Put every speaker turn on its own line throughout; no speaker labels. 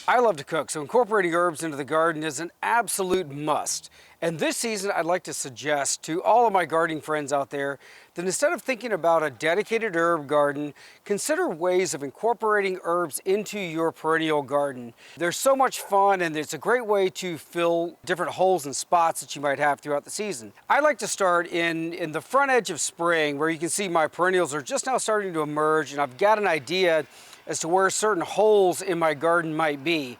I love to cook, so incorporating herbs into the garden is an absolute must. And this season, I'd like to suggest to all of my gardening friends out there that instead of thinking about a dedicated herb garden, consider ways of incorporating herbs into your perennial garden. They're so much fun, and it's a great way to fill different holes and spots that you might have throughout the season. I like to start in the front edge of spring, where you can see my perennials are just now starting to emerge, and I've got an idea as to where certain holes in my garden might be.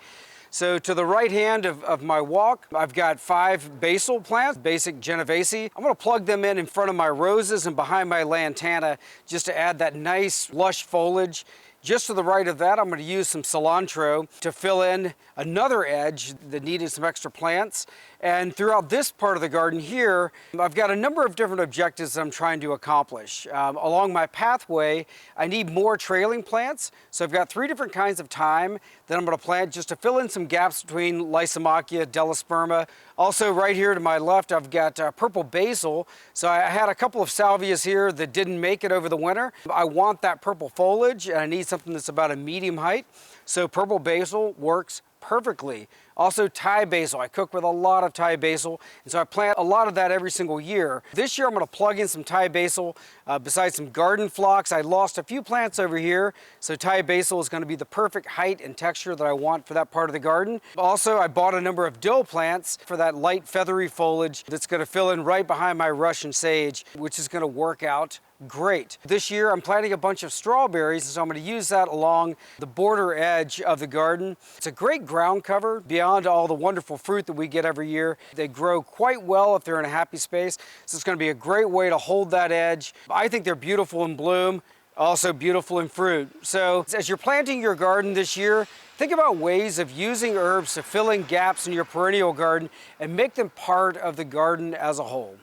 So to the right hand of my walk, I've got 5 basil plants, basic Genovese. I'm gonna plug them in front of my roses and behind my Lantana just to add that nice lush foliage. Just to the right of that, I'm going to use some cilantro to fill in another edge that needed some extra plants. And throughout this part of the garden here, I've got a number of different objectives that I'm trying to accomplish. Along my pathway, I need more trailing plants. So I've got 3 different kinds of thyme that I'm going to plant just to fill in some gaps between Lysimachia and Delosperma. Also right here to my left, I've got purple basil. So I had a couple of salvias here that didn't make it over the winter. I want that purple foliage, and I need something that's about a medium height. So purple basil works perfectly. Also Thai basil. I cook with a lot of Thai basil, and so I plant a lot of that every single year. This year I'm going to plug in some Thai basil. Besides some garden phlox, I lost a few plants over here, so Thai basil is going to be the perfect height and texture that I want for that part of the garden. Also, I bought a number of dill plants for that light feathery foliage that's going to fill in right behind my Russian sage, which is going to work out great. This year I'm planting a bunch of strawberries, so I'm going to use that along the border edge of the garden. It's a great ground cover beyond all the wonderful fruit that we get every year. They grow quite well if they're in a happy space, so it's going to be a great way to hold that edge. I think they're beautiful in bloom, also beautiful in fruit. So as you're planting your garden this year, think about ways of using herbs to fill in gaps in your perennial garden and make them part of the garden as a whole.